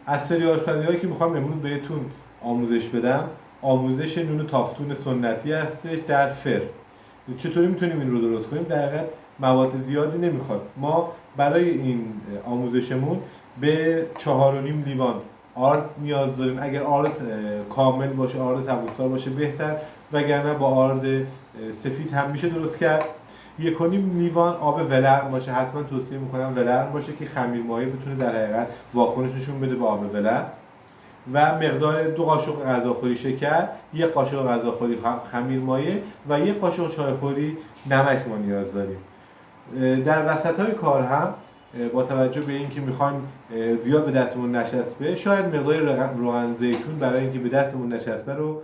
از سری آشپزی‌هایی که میخوام امروز بهتون آموزش بدم، آموزش نون تافتون سنتی هستش در فر. چطوری میتونیم این رو درست کنیم؟ در حقیقت مواد زیادی نمیخواد. ما برای این آموزشمون به 4.5 لیوان آرد نیاز داریم. اگر آرد کامل باشه، آرد سبوس‌دار باشه بهتر، وگرنه با آرد سفید هم میشه درست کرد. 1.5 لیوان آب ولرم باشه، حتما توصیه میکنم ولرم باشه که خمیر مایع بتونه در حقیقت واکنش نشون بده به آب ولرم. و مقدار 2 قاشق غذاخوری شکر، 1 قاشق غذاخوری خمیر مایع و 1 قاشق چایخوری نمک ما نیاز داریم. در وسط‌های کار هم با توجه به اینکه میخوایم زیاد به دستمون نچسبه، شاید مقدار روغن زیتون برای اینکه به دستمون نچسبه رو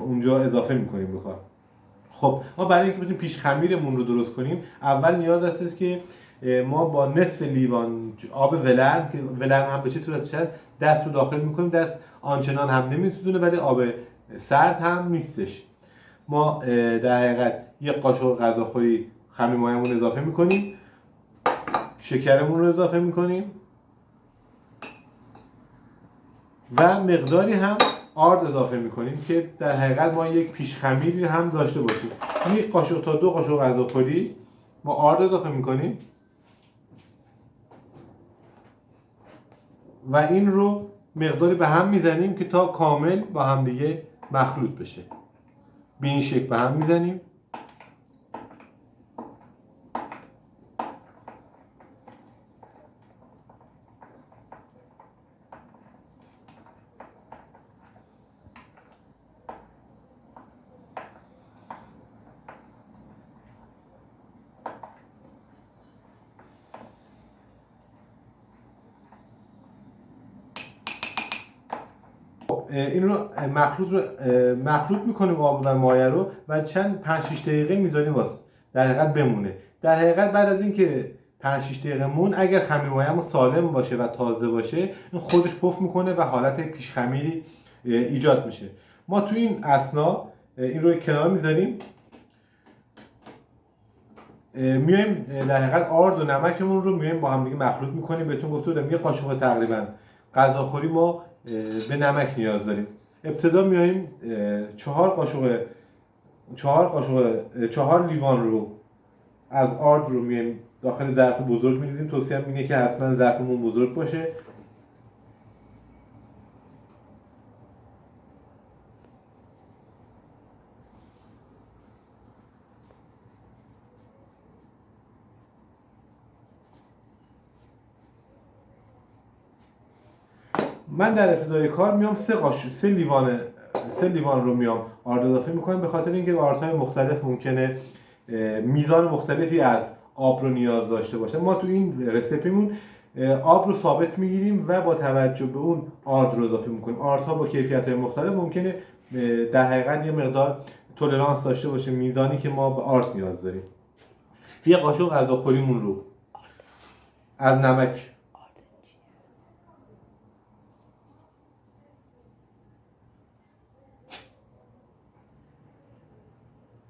اونجا اضافه میکنیم به کار. خب ما برای اینکه بتونیم پیش خمیرمون رو درست کنیم، اول نیاز هست که ما با نصف لیوان آب ولرم، که ولرم هم به چه صورتش هست، دست رو داخل میکنیم. دست آنچنان هم نمیسوزونه ولی آب سرد هم نیستش. ما در حقیقت 1 قاشق غذاخوری خمیر مایعمون اضافه میکنیم، شکرمون رو اضافه میکنیم و مقداری هم آرد اضافه میکنیم که در حقیقت ما یک پیش خمیری هم داشته باشیم. 1 قاشق تا 2 قاشق غذاخوری ما آرد اضافه میکنیم و این رو مقداری به هم میزنیم که تا کامل با هم دیگه مخلوط بشه. به این شکل به هم میزنیم. این رو مخلوط میکنیم آب و مایع رو و چند 5-6 دقیقه میذاریم واسه در حقیقت بمونه. در حقیقت بعد از اینکه 5-6 دقیقه مون، اگر خمیر مایعمون سالم باشه و تازه باشه، این خودش پف میکنه و حالت پیش خمیری ایجاد میشه. ما تو این اثنا این رو کنار میذاریم، میایم در حقیقت آرد و نمکمون رو میایم با هم دیگه مخلوط میکنیم. بهتون گفته بودم 1 قاشق تقریبا غذاخوری ما به نمک نیاز داریم. ابتدا میایم 4 لیوان رو از آرد رو میایم داخل ظرف بزرگ میریزیم. توصیه اینه که حتما ظرفمون بزرگ باشه. من در ابتدای کار میام 3 لیوان رو میام آرد اضافه میکنم، به خاطر اینکه آردهای مختلف ممکنه میزان مختلفی از آب رو نیاز داشته باشه. ما تو این رسیپیمون آب رو ثابت میگیریم و با توجه به اون آرد رو اضافه میکنیم. آردها با کیفیت‌های مختلف ممکنه در حقیقت یه مقدار تولرانس داشته باشه میزانی که ما به آرد نیاز داریم. 1 قاشق غذاخوریمون رو از نمک،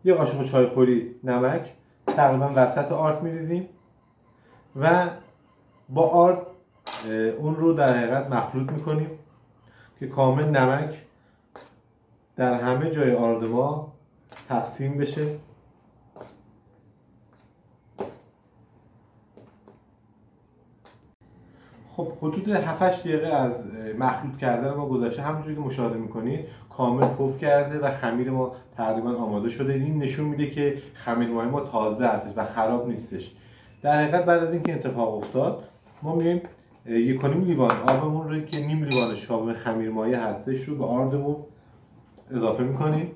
1 قاشق چایخوری نمک تقریبا وسط آرد میریزیم و با آرد اون رو در حقیقت مخلوط میکنیم که کامل نمک در همه جای آرد ما تقسیم بشه. خب حدود 7-8 دقیقه از مخلوط کردن ما گذشته. همونجوری که مشاهده میکنید کامل پف کرده و خمیر ما تقریبا آماده شده. این نشون میده که خمیر مایع ما تازه هستش و خراب نیستش. در حقیقت بعد از اینکه اتفاق افتاد، ما میایم 1.5 لیوان آبمون رو که نیم لیوانش آب خمیر مایع هستش رو به آردمون اضافه میکنیم.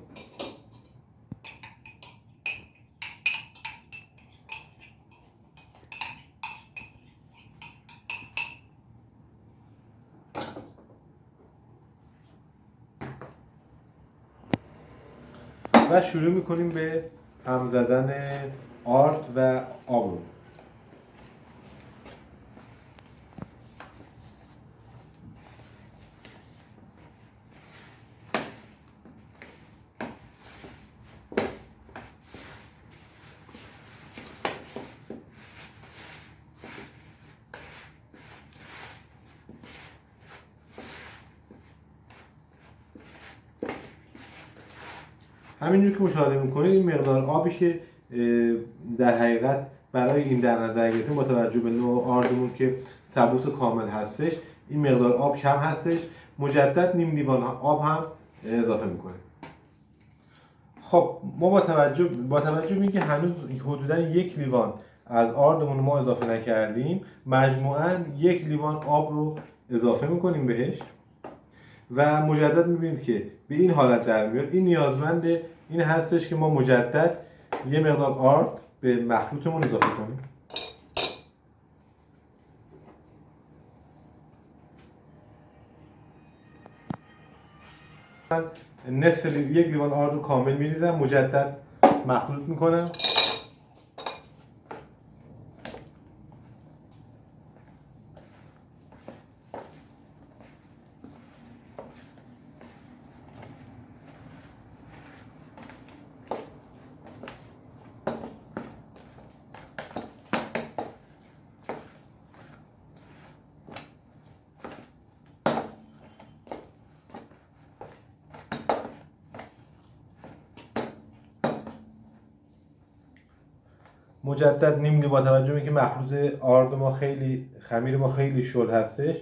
و شروع میکنیم به هم زدن آرد و آب. همینجور که مشاهده میکنید این مقدار آبی که در حقیقت برای این در نظر گرفتیم با توجه به نوع آردمون که سبوس کامل هستش این مقدار آب کم هستش. مجدد نیم لیوان آب هم اضافه میکنیم. خب ما با توجه به اینکه هنوز حدوداً 1 لیوان از آردمون ما اضافه نکردیم، مجموعاً 1 لیوان آب رو اضافه میکنیم بهش و مجدد میبینید که به این حالت در میاد. این نیازمند این هستش که ما مجدد یه مقدار آرد به مخلوطمون اضافه کنیم. من نصف 1 لیوان آرد رو کامل میریزم، مجدد مخلوط میکنم. مجدد نیم با توجه به اینکه مخلوط آرد ما خمیر ما خیلی شل هستش،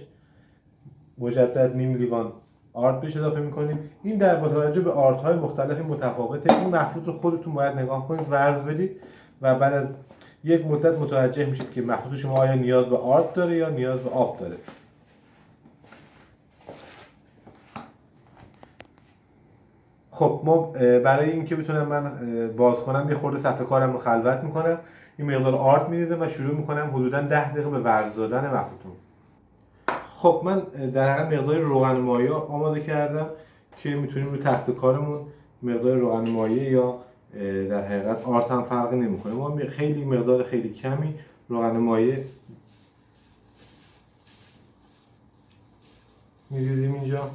مجدد نیم لیوان آرد بهش اضافه میکنیم. این در با توجه به آردهای مختلف متفاوته. این مخلوط رو خودتون باید نگاه کنید، ورز بدید و بعد از یک مدت متوجه میشید که مخلوط شما آیا نیاز به آرد داره یا نیاز به آب داره. خب ما برای اینکه بتونم من باز کنم یه خورده صفحه کارم رو خلوت میکنم، این مقدار آرد میریزم و شروع میکنم حدودا 10 دقیقه به ورز دادن مخلوطم. خب من در حقیقت مقدار روغن مایع آماده کردم که میتونیم روی تخت کارمون مقدار روغن مایع یا در حقیقت آرد هم فرقی نمیکنه. ما خیلی مقدار خیلی کمی روغن مایع میریزیم اینجا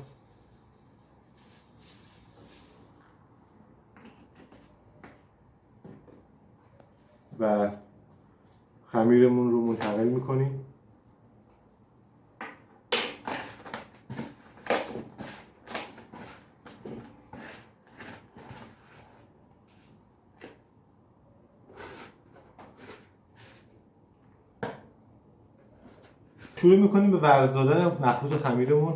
و خمیرمون رو منتقل میکنیم. شروع میکنیم به ورز دادن مخلوط خمیرمون.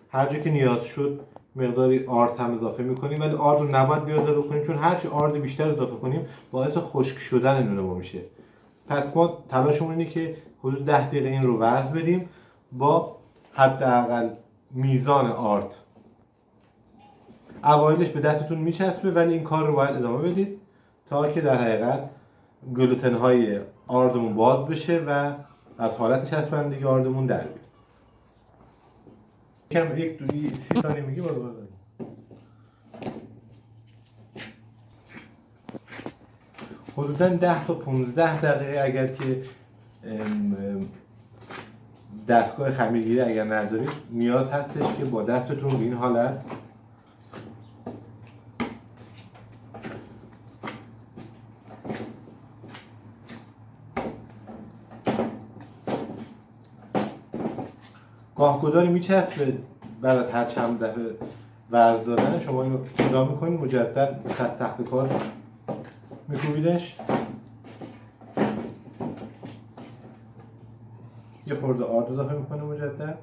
هر جا که نیاز شد مقداری آرد هم اضافه میکنیم، ولی آرد رو نباید زیاد اضافه کنیم چون هرچی آرد بیشتر اضافه کنیم باعث خشک شدن نون ما میشه. پس ما تلاشمون اینه که حدود 10 دقیقه این رو ورز بدیم با حداقل میزان آرد. اوایلش به دستتون میچسبه ولی این کار رو باید ادامه بدید تا که در حقیقت گلوتن های آردمون باز بشه و از حالت چسبندگی آردمون در بیاد. کم یک دوری 30 ثانیه میگه باز حدوداً 10 تا 15 دقیقه اگر که دستگاه خمیرگیری اگر ندارید نیاز هستش که با دستتون به این حالت گاهگداری میچسبه بعد از هر چند دفعه ورز دادن شما اینو جدا میکنید، مجدد از تخت کار میکوبیدش. یه خورده آرد اضافه میکنه مجدد.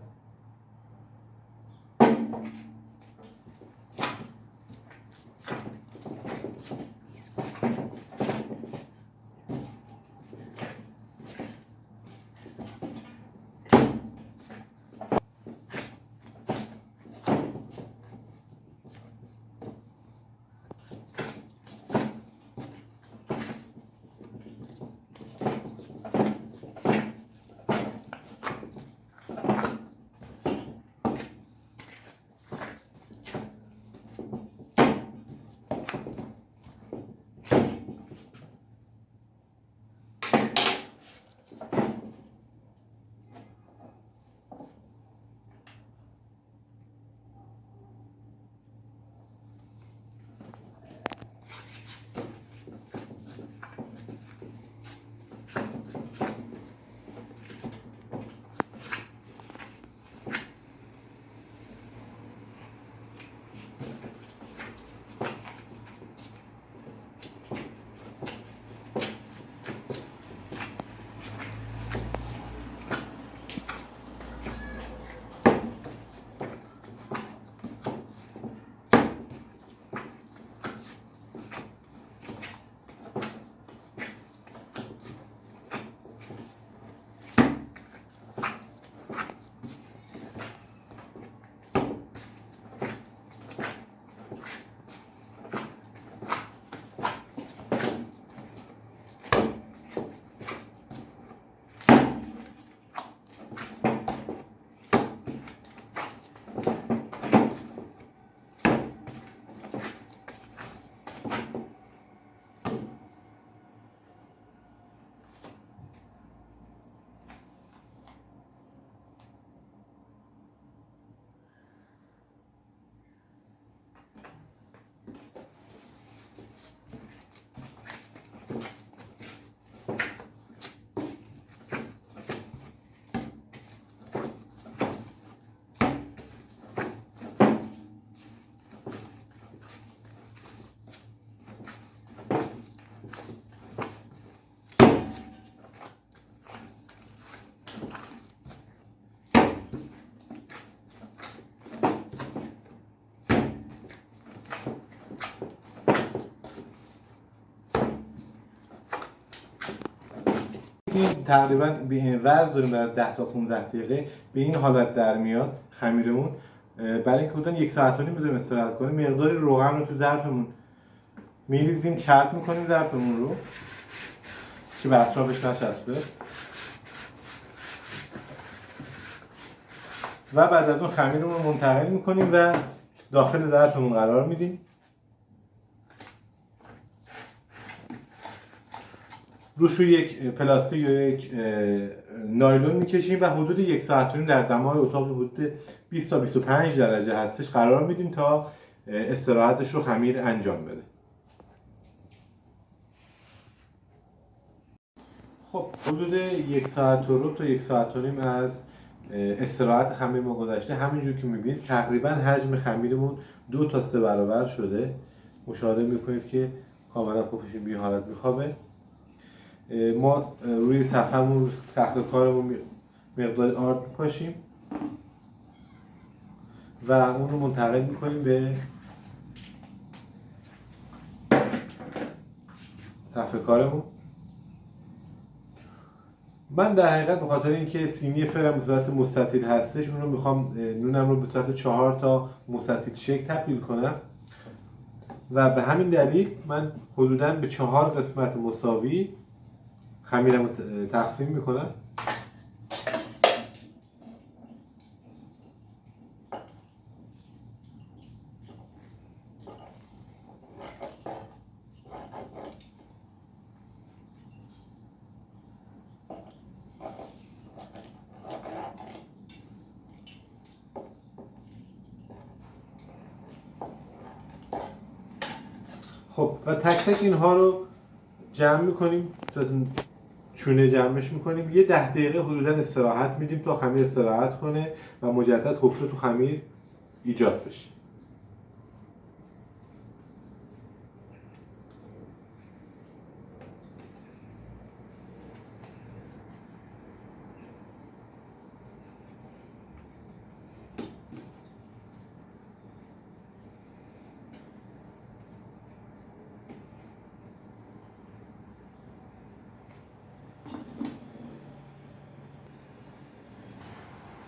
این تقریبا به این ورز داریم بعد 10 تا 15 دقیقه به این حالت در میاد خمیرمون. برای اینکه بودن 1 ساعت و نیم بذاریم استراحت کنیم، مقداری روغن رو تو ظرفمون میریزیم، چرب میکنیم ظرفمون رو که به اطرافش نچسبه و بعد از اون خمیرمون رو منتقل میکنیم و داخل ظرفمون قرار میدیم. روش رو یک پلاستیک یا یک نایلون میکشیم و حدود 1 ساعت و نیم در دمای اتاق حدود 20 تا 25 درجه هستش قرار میدیم تا استراحتش رو خمیر انجام بده. خب حدود 1 ساعت و ربع تا 1 ساعت و نیم از استراحت خمیر ما گذشته. همینجور که میبینید تقریبا حجم خمیرمون 2 تا 3 برابر شده. مشاهده میکنید که کاملا پفش به این حالت میخوابه. ما روی صفحمون تحت کارمون مقدار آرد میپاشیم و اون رو منتقل میکنیم به صفحه کارمون. من در حقیقت به خاطر اینکه سینی فرم به صورت مستطیل هستش، اون رو میخوام نونم رو به صورت 4 تا مستطیل شکل تبدیل کنم و به همین دلیل من حدوداً به 4 قسمت مساوی خمیرم رو تقسیم میکنم. خب و تک تک اینها رو جمع میکنیم، چونه جمعش میکنیم. یه 10 دقیقه حدودا استراحت میدیم تا خمیر استراحت کنه و مجدد حفره تو خمیر ایجاد بشه.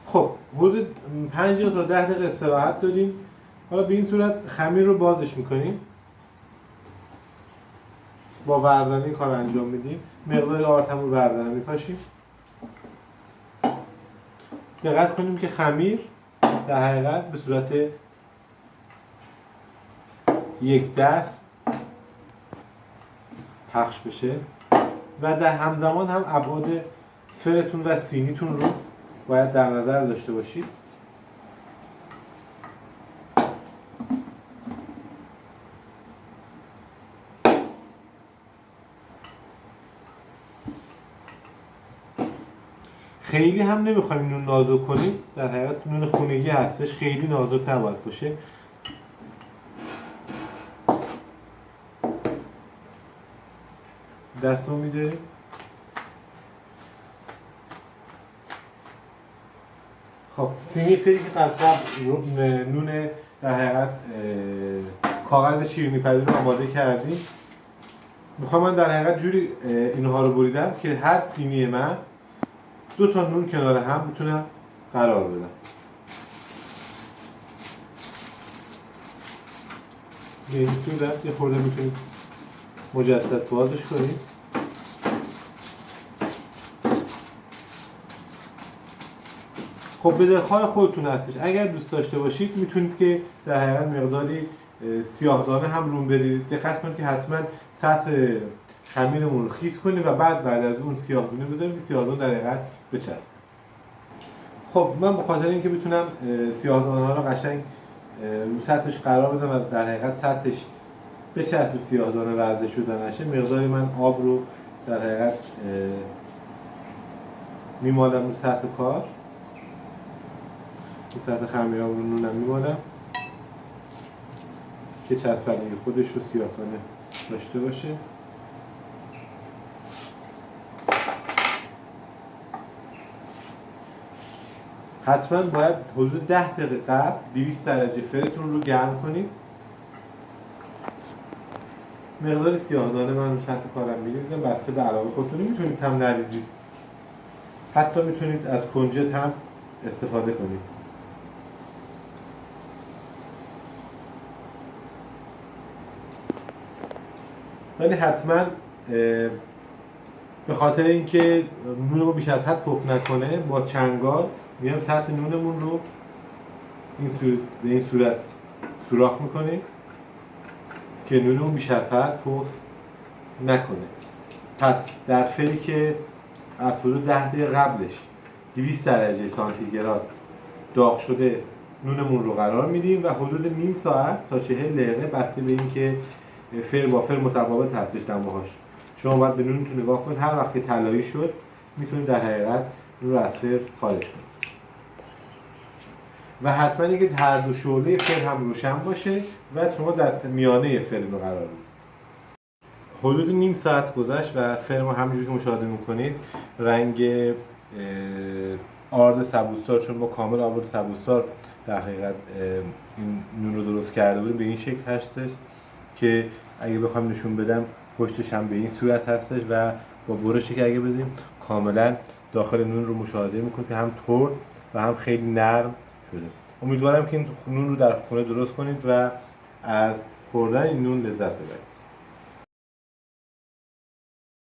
خب حدود 5 تا 10 دقیقه استراحت دادیم. حالا به این صورت خمیر رو بازش میکنیم، با وردانی کار انجام میدیم. مقدار آرد رو وردانی میپاشیم. دقت کنیم که خمیر در حقیقت به صورت یک دست پخش بشه و در همزمان هم ابعاد فرتون و سینیتون رو باید در نظر داشته باشید. خیلی هم نمیخوایم نون نازک کنیم، در حقیقت نون خونگی هستش، خیلی نازک نباید باشه. دستمون میذاریم خب سینی فری که قطعا نون در حقیقت کاغذ شیرینی پذیر رو آماده کردیم. میخوام من در حقیقت جوری اینها رو بریدم که هر سینی من 2 تا نون کنار هم بتونم قرار بدم. به این صورت یه خورده میتونید مجدد بازش کنید. خب به دلخواه خودتون هستش. اگر دوست داشته باشید میتونید که در حقیقت مقداری سیاهدانه هم روم بریزید. دقت کنید که حتما سطح خمیرمون رو خیس کنید و بعد از اون سیاهدونه بذاریم که سیاهدونه در حقیقت بچسبه. خب من به خاطر اینکه بتونم سیاهدانه ها رو قشنگ رو سطحش قرار بدم و در حقیقت سطحش بچسبه سیاهدانه ورزه شده نشه، مقداری من آب رو در حقیقت میمالم رو سطح کار، رو سطح خمیرام رو نونم میمالم که چسبندگی خودش رو سیاهدانه داشته باشه. حتما باید حدود 10 دقیقه قبل 200 درجه فرتون رو گرم کنید. مقدار سیاهدانه من رو سطح کارم می‌ریزم، بسته به علاقه خودتون. میتونید هم نریزید، حتی میتونید از کنجد هم استفاده کنید. ولی حتما به خاطر اینکه نون رو بیش از حد پف نکنه، با چنگال میام سطح نونمون رو به این صورت سوراخ میکنیم که نونمون بیش از حد پف نکنه. پس در فری که از حدود 10 دقیقه قبلش 200 درجه سانتیگراد داغ شده نونمون رو قرار میدیم و حدود نیم ساعت تا 40 دقیقه بسته به اینکه فر با فر متفاوت هستش دماهاش. شما باید به نونتون نگاه کنید، هر وقت که طلایی شد میتونید در حقیقت نون رو از فر خارج کنید. و حتما اینکه هر دو شعله فر هم روشن باشه و شما در میانه فر رو قرار بدید. حدود نیم ساعت گذشت و فر ما همونجوری که مشاهده میکنید رنگ آرد سبوسدار، چون ما کامل آرد سبوسدار در حقیقت این نون رو درست کرده بودیم، به این شکل هستش که اگه بخوام نشون بدم پشتش هم به این صورت هستش و با برشی که اگه بدیم کاملا داخل نون رو مشاهده میکنید که هم ترد و هم خیلی نرم شده. امیدوارم که این نون رو در خونه درست کنید و از خوردن این نون لذت ببرید.